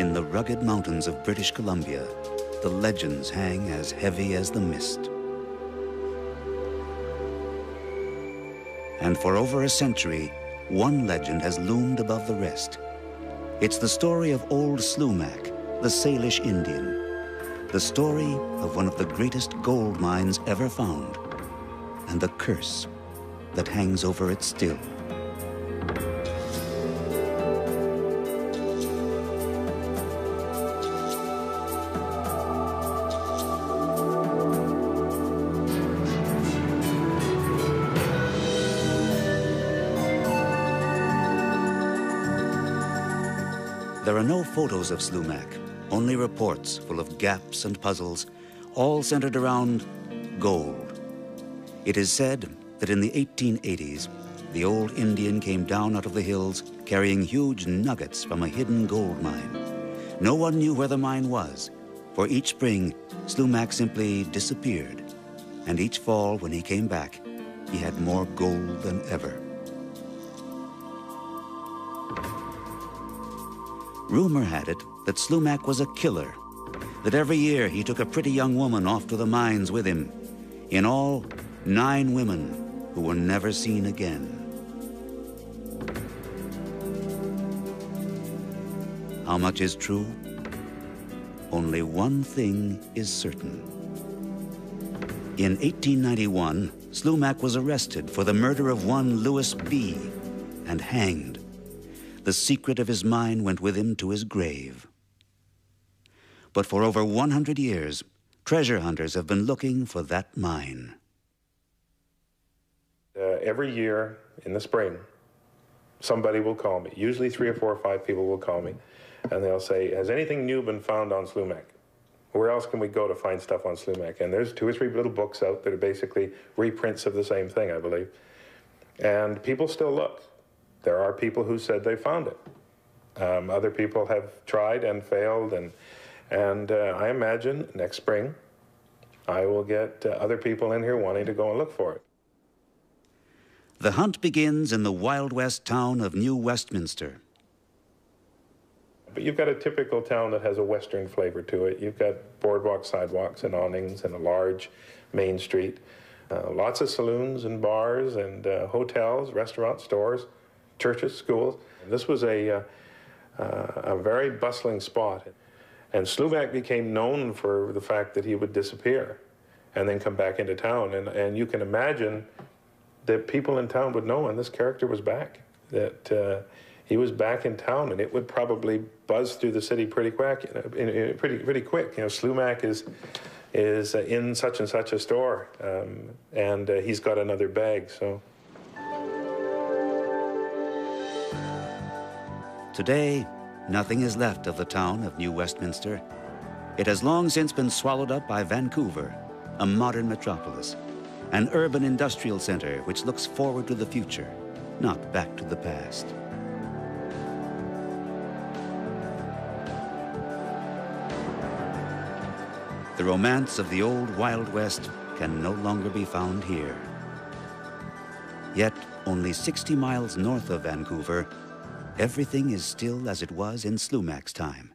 In the rugged mountains of British Columbia, the legends hang as heavy as the mist. And for over a century, one legend has loomed above the rest. It's the story of old Slumach, the Salish Indian. The story of one of the greatest gold mines ever found, and the curse that hangs over it still. There are no photos of Slumach, only reports full of gaps and puzzles, all centered around gold. It is said that in the 1880s, the old Indian came down out of the hills carrying huge nuggets from a hidden gold mine. No one knew where the mine was. For each spring, Slumach simply disappeared. And each fall, when he came back, he had more gold than ever. Rumor had it that Slumach was a killer, that every year he took a pretty young woman off to the mines with him. In all, 9 women who were never seen again. How much is true? Only one thing is certain. In 1891, Slumach was arrested for the murder of one Louis B. and hanged. The secret of his mine went with him to his grave. But for over 100 years, treasure hunters have been looking for that mine. Every year in the spring, somebody will call me. Usually 3 or 4 or 5 people will call me, and they'll say, has anything new been found on Slumach? Where else can we go to find stuff on Slumach? And there's 2 or 3 little books out that are basically reprints of the same thing, I believe. And people still look. There are people who said they found it. Other people have tried and failed, and I imagine next spring I will get other people in here wanting to go and look for it. The hunt begins in the Wild West town of New Westminster. But you've got a typical town that has a Western flavor to it. You've got boardwalk, sidewalks, and awnings, and a large main street. Lots of saloons and bars and hotels, restaurants, stores, churches, schools. This was a very bustling spot. And Slumach became known for the fact that he would disappear and then come back into town. And you can imagine that people in town would know when this character was back, that he was back in town, and it would probably buzz through the city pretty quick. Pretty quick. You know, Slumach is in such and such a store, and he's got another bag. So today, nothing is left of the town of New Westminster. It has long since been swallowed up by Vancouver, a modern metropolis, an urban industrial center which looks forward to the future, not back to the past. The romance of the old Wild West can no longer be found here. Yet, only 60 miles north of Vancouver, everything is still as it was in Slumach's time.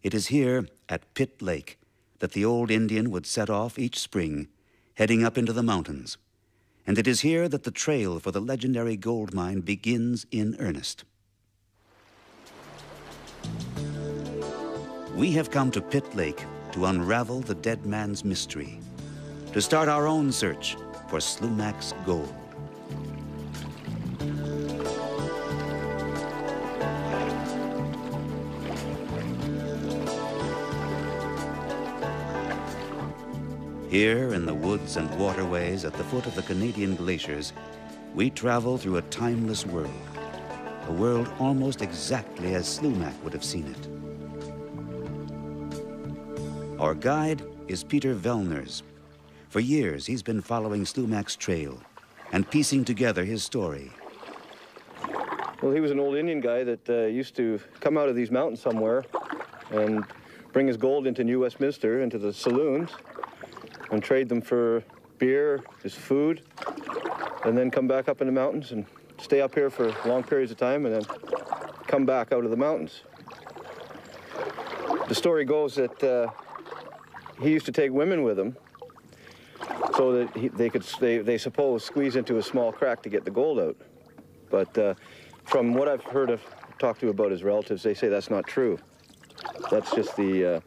It is here, at Pitt Lake, that the old Indian would set off each spring, heading up into the mountains. And it is here that the trail for the legendary gold mine begins in earnest. We have come to Pitt Lake to unravel the dead man's mystery, to start our own search for Slumach's gold. Here in the woods and waterways at the foot of the Canadian glaciers, we travel through a timeless world, a world almost exactly as Slumach would have seen it. Our guide is Peter Vellners. For years, he's been following Slumach's trail and piecing together his story. Well, he was an old Indian guy that used to come out of these mountains somewhere and bring his gold into New Westminster, into the saloons, and trade them for beer, his food, and then come back up in the mountains and stay up here for long periods of time and then come back out of the mountains. The story goes that he used to take women with him so that they could, they suppose, squeeze into a small crack to get the gold out. But from what I've heard of, talked to about his relatives, they say that's not true. That's just the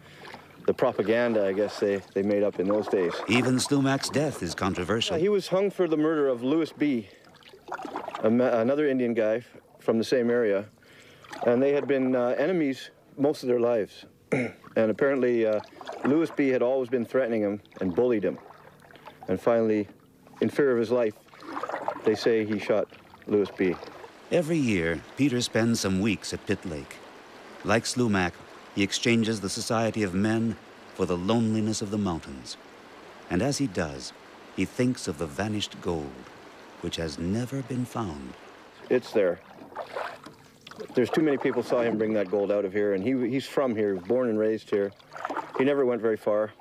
propaganda, I guess, they made up in those days. Even Slumach's death is controversial. He was hung for the murder of Louis B., another Indian guy from the same area, and they had been enemies most of their lives. And apparently Louis B. had always been threatening him and bullied him. And finally, in fear of his life, they say he shot Louis B. Every year, Peter spends some weeks at Pitt Lake. Like Slumach, he exchanges the society of men for the loneliness of the mountains. And as he does, he thinks of the vanished gold, which has never been found. It's there. There's too many people saw him bring that gold out of here, and he's from here, born and raised here. He never went very far.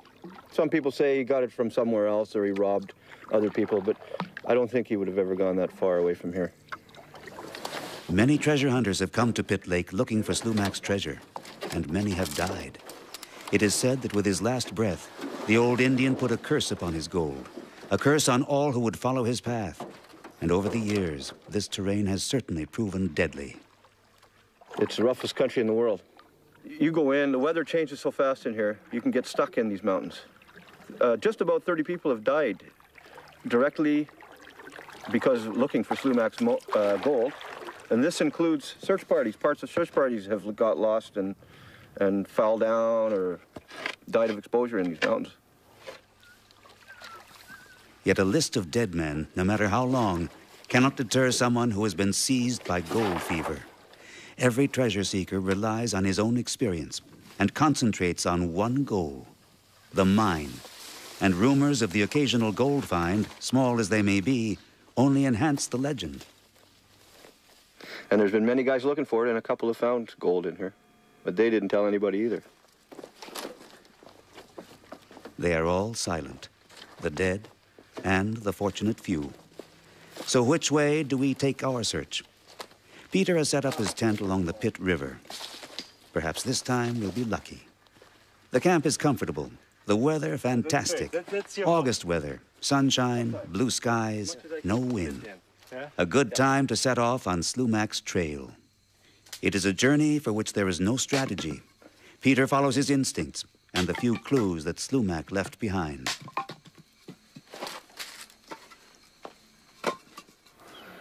Some people say he got it from somewhere else or he robbed other people, but I don't think he would have ever gone that far away from here. Many treasure hunters have come to Pitt Lake looking for Slumach's treasure, and many have died. It is said that with his last breath, the old Indian put a curse upon his gold, a curse on all who would follow his path. And over the years, this terrain has certainly proven deadly. It's the roughest country in the world. You go in, the weather changes so fast in here, you can get stuck in these mountains. Just about 30 people have died directly because looking for Slumach's gold. And this includes search parties. Parts of search parties have got lost and fell down or died of exposure in these mountains. Yet a list of dead men, no matter how long, cannot deter someone who has been seized by gold fever. Every treasure seeker relies on his own experience and concentrates on one goal, the mine. And rumors of the occasional gold find, small as they may be, only enhance the legend. And there's been many guys looking for it, and a couple have found gold in here. But they didn't tell anybody either. They are all silent, the dead and the fortunate few. So which way do we take our search? Peter has set up his tent along the Pitt River. Perhaps this time we'll be lucky. The camp is comfortable, the weather fantastic. August weather, sunshine, blue skies, no wind. A good time to set off on Slumach's trail. It is a journey for which there is no strategy. Peter follows his instincts and the few clues that Slumach left behind.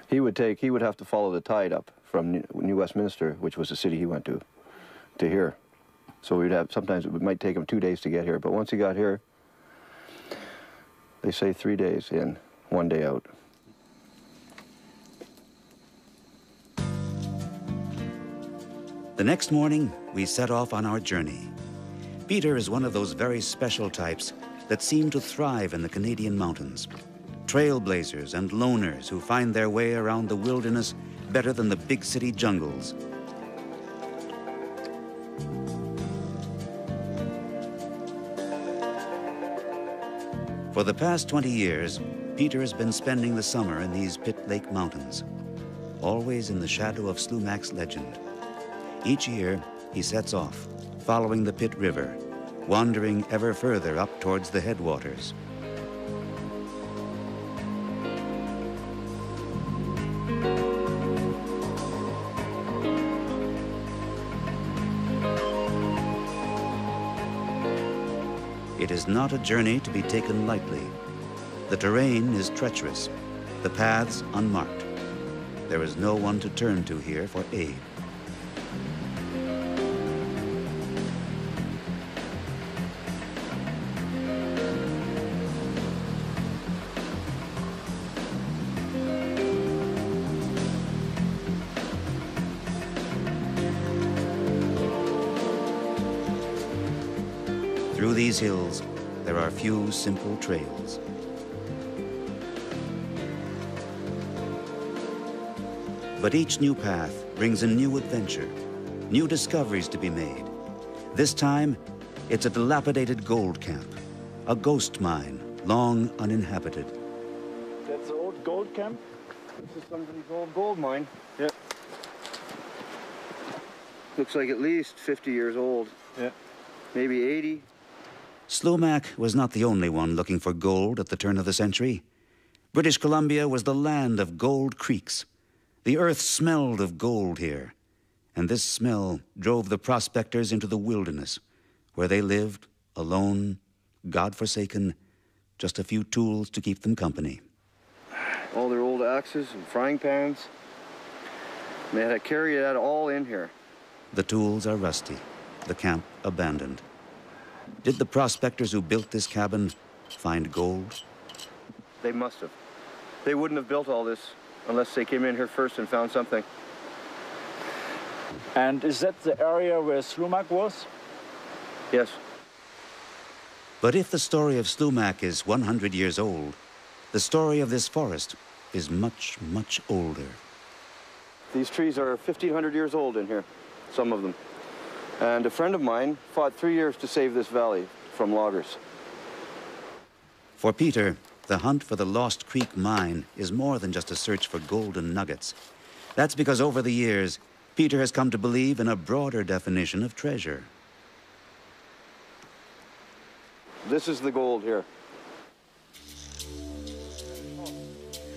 He would have to follow the tide up from New Westminster, which was the city he went to here. So sometimes it might take him 2 days to get here, but once he got here, they say 3 days in, 1 day out. The next morning, we set off on our journey. Peter is one of those very special types that seem to thrive in the Canadian mountains. Trailblazers and loners who find their way around the wilderness better than the big city jungles. For the past 20 years, Peter has been spending the summer in these Pitt Lake mountains, always in the shadow of Slumach's legend. Each year, he sets off, following the Pitt River, wandering ever further up towards the headwaters. It is not a journey to be taken lightly. The terrain is treacherous, the paths unmarked. There is no one to turn to here for aid. Through these hills, there are few simple trails. But each new path brings a new adventure, new discoveries to be made. This time, it's a dilapidated gold camp, a ghost mine, long uninhabited. That's the old gold camp. This is somebody's old gold mine. Yep. Looks like at least 50 years old. Yeah. maybe 80. Slumach was not the only one looking for gold at the turn of the century. British Columbia was the land of gold creeks. The earth smelled of gold here, and this smell drove the prospectors into the wilderness, where they lived, alone, God-forsaken, just a few tools to keep them company. All their old axes and frying pans. They had to carry that all in here. The tools are rusty, the camp abandoned. Did the prospectors who built this cabin find gold? They must have. They wouldn't have built all this unless they came in here first and found something. And is that the area where Slumach was? Yes. But if the story of Slumach is 100 years old, the story of this forest is much, much older. These trees are 1,500 years old in here, some of them. And a friend of mine fought 3 years to save this valley from loggers. For Peter, the hunt for the Lost Creek mine is more than just a search for golden nuggets. That's because over the years, Peter has come to believe in a broader definition of treasure. This is the gold here.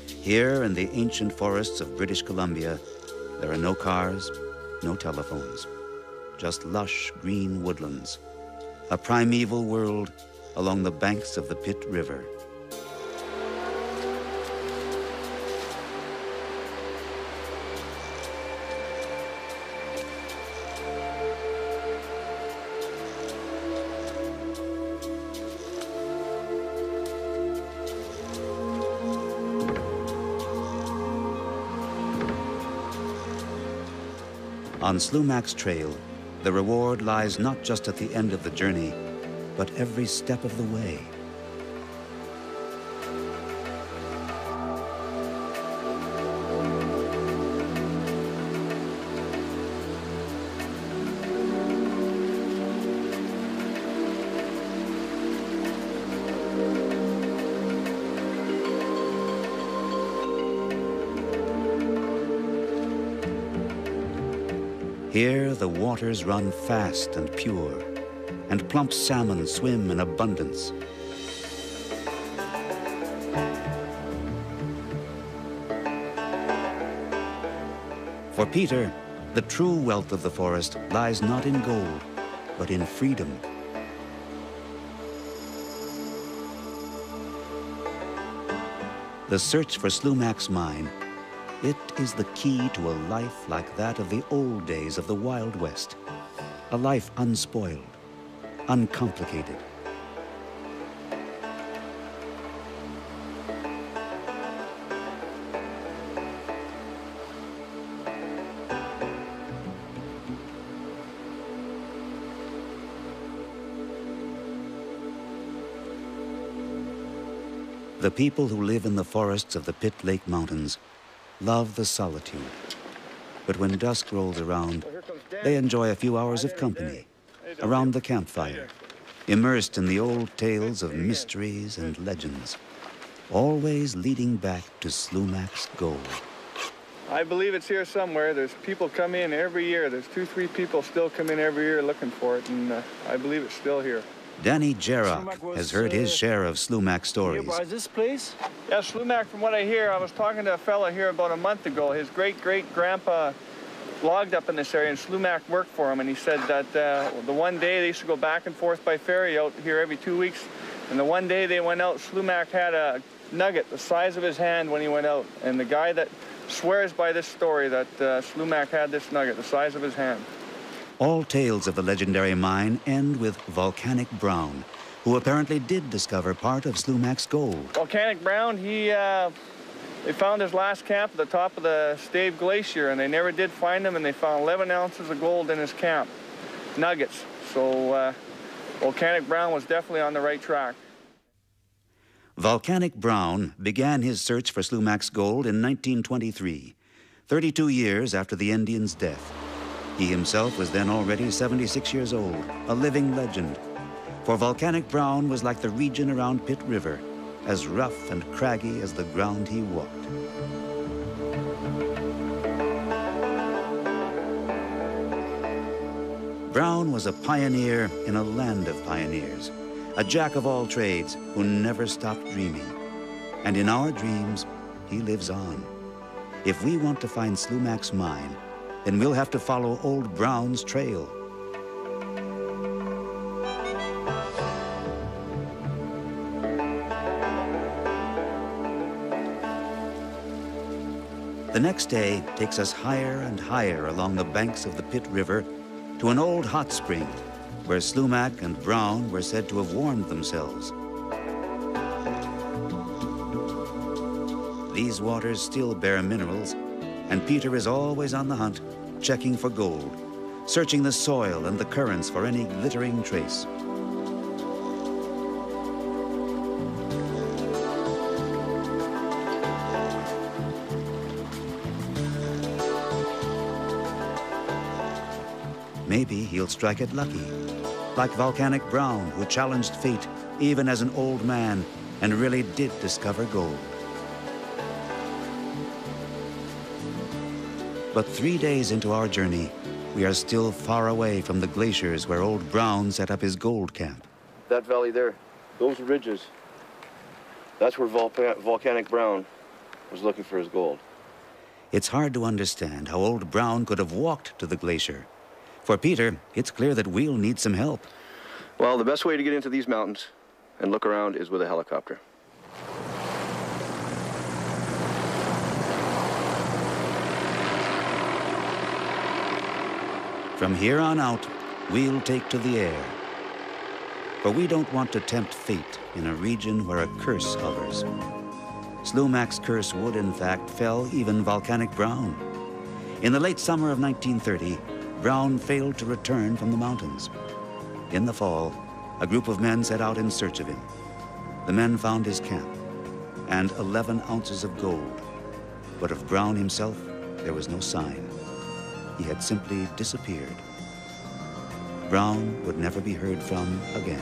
Here in the ancient forests of British Columbia, there are no cars, no telephones, just lush green woodlands, a primeval world along the banks of the Pitt River. On Slumach's trail, the reward lies not just at the end of the journey, but every step of the way. Here, the waters run fast and pure, and plump salmon swim in abundance. For Peter, the true wealth of the forest lies not in gold, but in freedom. The search for Slumach's mine, it is the key to a life like that of the old days of the Wild West. A life unspoiled, uncomplicated. The people who live in the forests of the Pitt Lake Mountains love the solitude. But when dusk rolls around, they enjoy a few hours of company around the campfire, immersed in the old tales of mysteries and legends, always leading back to Slumach's gold. I believe it's here somewhere. There's people come in every year. There's 2-3 people still come in every year looking for it, and I believe it's still here. Danny Jarrock has heard his share of Slumach stories. By this place? Yeah, Slumach, from what I hear, I was talking to a fella here about a month ago. His great-great-grandpa logged up in this area, and Slumach worked for him, and he said that the one day they used to go back and forth by ferry out here every 2 weeks, and the one day they went out, Slumach had a nugget the size of his hand when he went out, and the guy that swears by this story that Slumach had this nugget the size of his hand. All tales of the legendary mine end with Volcanic Brown, who apparently did discover part of Slumach's gold. Volcanic Brown, they found his last camp at the top of the Stave Glacier, and they never did find him, and they found 11 ounces of gold in his camp, nuggets. So Volcanic Brown was definitely on the right track. Volcanic Brown began his search for Slumach's gold in 1923, 32 years after the Indian's death. He himself was then already 76 years old, a living legend. For Volcanic Brown was like the region around Pitt River, as rough and craggy as the ground he walked. Brown was a pioneer in a land of pioneers, a jack of all trades who never stopped dreaming. And in our dreams, he lives on. If we want to find Slumach's mine, then we'll have to follow old Brown's trail. The next day takes us higher and higher along the banks of the Pitt River to an old hot spring where Slumach and Brown were said to have warmed themselves. These waters still bear minerals, and Peter is always on the hunt, checking for gold, searching the soil and the currents for any glittering trace. Maybe he'll strike it lucky, like Volcanic Brown, who challenged fate even as an old man and really did discover gold. But 3 days into our journey, we are still far away from the glaciers where old Brown set up his gold camp. That valley there, those ridges, that's where Volcanic Brown was looking for his gold. It's hard to understand how old Brown could have walked to the glacier. For Peter, it's clear that we'll need some help. Well, the best way to get into these mountains and look around is with a helicopter. From here on out, we'll take to the air. For we don't want to tempt fate in a region where a curse hovers. Slumach's curse would, in fact, fell even Volcanic Brown. In the late summer of 1930, Brown failed to return from the mountains. In the fall, a group of men set out in search of him. The men found his camp and 11 ounces of gold. But of Brown himself, there was no sign. He had simply disappeared. Brown would never be heard from again.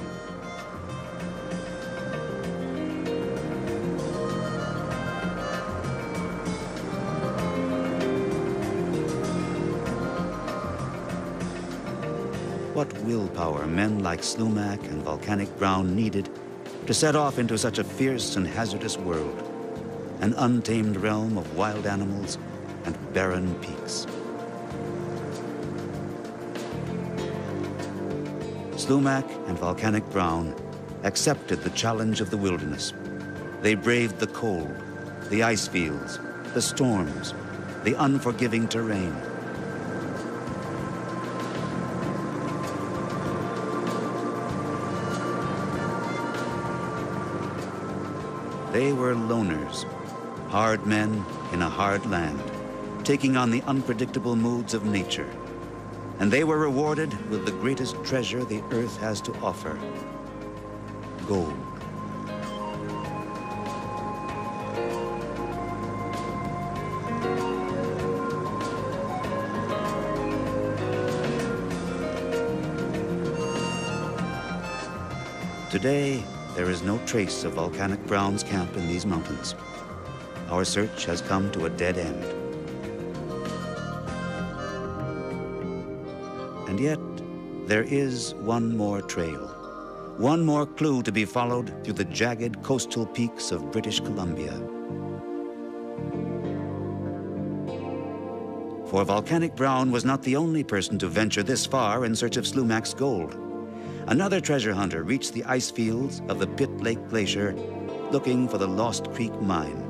What willpower men like Slumach and Volcanic Brown needed to set off into such a fierce and hazardous world, an untamed realm of wild animals and barren peaks. Slumach and Volcanic Brown accepted the challenge of the wilderness. They braved the cold, the ice fields, the storms, the unforgiving terrain. They were loners, hard men in a hard land, taking on the unpredictable moods of nature. And they were rewarded with the greatest treasure the earth has to offer: gold. Today, there is no trace of Volcanic Brown's camp in these mountains. Our search has come to a dead end. And yet, there is one more trail, one more clue to be followed through the jagged coastal peaks of British Columbia. For Volcanic Brown was not the only person to venture this far in search of Slumach's gold. Another treasure hunter reached the ice fields of the Pitt Lake Glacier looking for the Lost Creek mine.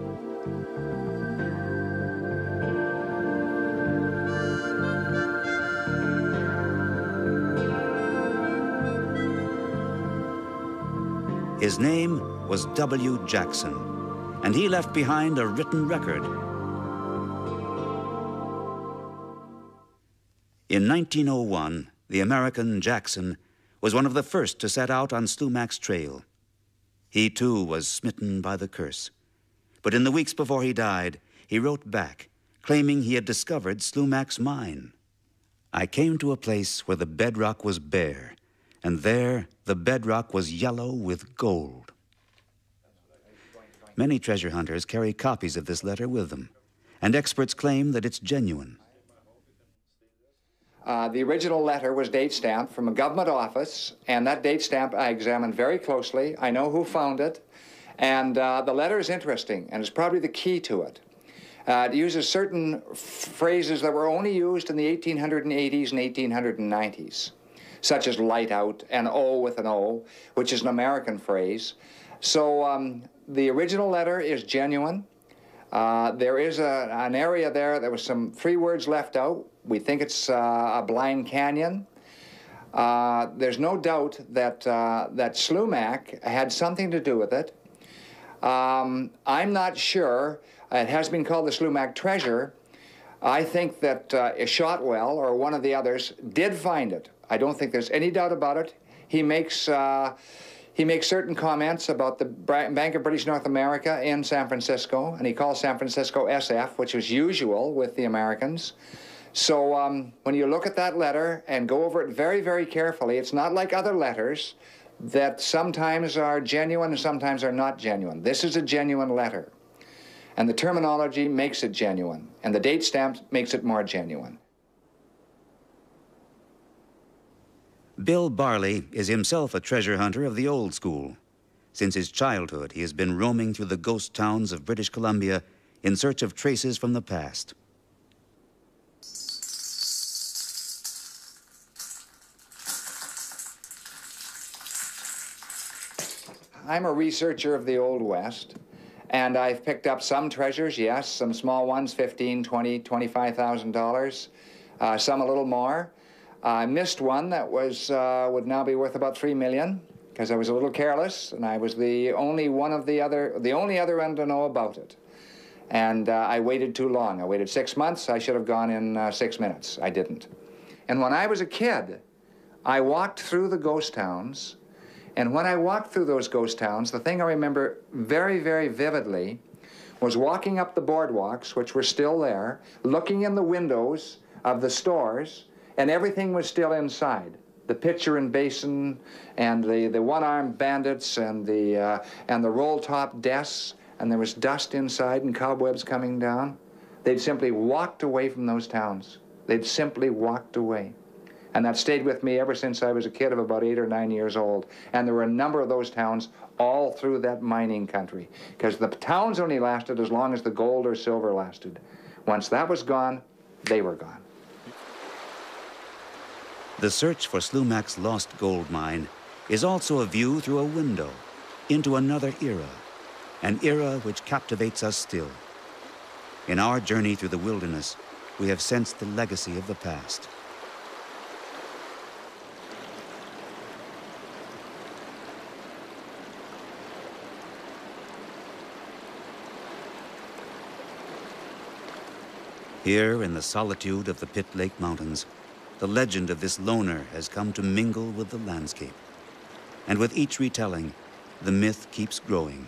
His name was W. Jackson, and he left behind a written record. In 1901, the American Jackson was one of the first to set out on Slumach's trail. He too was smitten by the curse. But in the weeks before he died, he wrote back, claiming he had discovered Slumach's mine. I came to a place where the bedrock was bare, and there the bedrock was yellow with gold. Many treasure hunters carry copies of this letter with them, and experts claim that it's genuine. The original letter was date stamped from a government office, and that date stamp I examined very closely. I know who found it, and the letter is interesting, and it's probably the key to it. It uses certain phrases that were only used in the 1880s and 1890s, such as light out and O with an O, which is an American phrase. So the original letter is genuine. There is an area there was some 3 words left out. We think it's a blind canyon. There's no doubt that that Slumach had something to do with it. I'm not sure. It has been called the Slumach treasure. I think that Shotwell, or one of the others, did find it. I don't think there's any doubt about it. He makes certain comments about the Bank of British North America in San Francisco, and he calls San Francisco SF, which was usual with the Americans. So when you look at that letter and go over it very, very carefully, it's not like other letters that sometimes are genuine and sometimes are not genuine. This is a genuine letter. And the terminology makes it genuine, and the date stamp makes it more genuine. Bill Barley is himself a treasure hunter of the old school. Since his childhood, he has been roaming through the ghost towns of British Columbia in search of traces from the past. I'm a researcher of the Old West, and I've picked up some treasures, yes, some small ones, $15,000, $20,000, $25,000, some a little more. I missed one that would now be worth about $3 million, because I was a little careless, and I was the only other one to know about it. And I waited too long. I waited 6 months. I should have gone in 6 minutes. I didn't. And when I was a kid, I walked through the ghost towns. And when I walked through those ghost towns, the thing I remember very, very vividly was walking up the boardwalks, which were still there, looking in the windows of the stores, and everything was still inside. The pitcher and basin, and the one-armed bandits, and the roll-top desks, and there was dust inside and cobwebs coming down. They'd simply walked away from those towns. They'd simply walked away. And that stayed with me ever since I was a kid of about 8 or 9 years old. And there were a number of those towns all through that mining country, because the towns only lasted as long as the gold or silver lasted. Once that was gone, they were gone. The search for Slumach's lost gold mine is also a view through a window into another era, an era which captivates us still. In our journey through the wilderness, we have sensed the legacy of the past. Here in the solitude of the Pitt Lake Mountains, the legend of this loner has come to mingle with the landscape. And with each retelling, the myth keeps growing.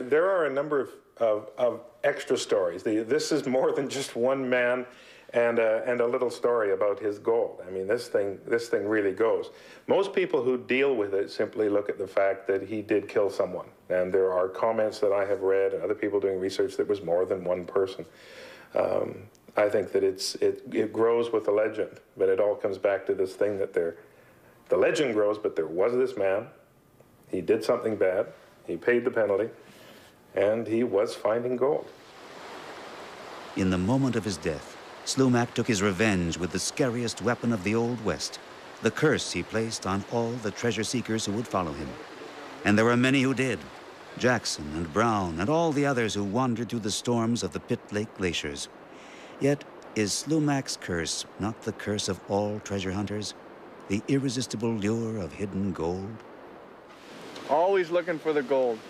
There are a number of extra stories. This is more than just one man and a little story about his gold. I mean, this thing really goes. Most people who deal with it simply look at the fact that he did kill someone. And there are comments that I have read, and other people doing research, that was more than one person. I think that it grows with the legend, but it all comes back to this thing that the legend grows, but there was this man, he did something bad, he paid the penalty, and he was finding gold. In the moment of his death, Slumach took his revenge with the scariest weapon of the Old West, the curse he placed on all the treasure seekers who would follow him. And there were many who did. Jackson and Brown and all the others who wandered through the storms of the Pitt Lake glaciers. Yet, is Slumach's curse not the curse of all treasure hunters? The irresistible lure of hidden gold? Always looking for the gold.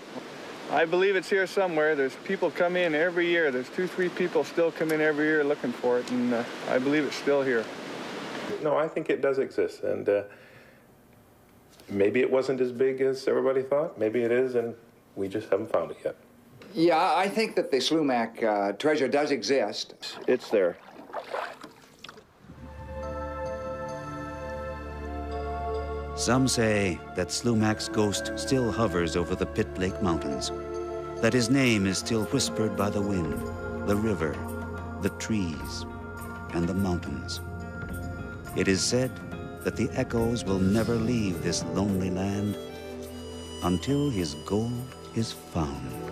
I believe it's here somewhere. There's people come in every year. There's 2, 3 people still come in every year looking for it, and I believe it's still here. No, I think it does exist, and maybe it wasn't as big as everybody thought. Maybe it is, and we just haven't found it yet. Yeah, I think that the Slumach treasure does exist. It's there. Some say that Slumach's ghost still hovers over the Pitt Lake Mountains, that his name is still whispered by the wind, the river, the trees, and the mountains. It is said that the echoes will never leave this lonely land until his gold is found.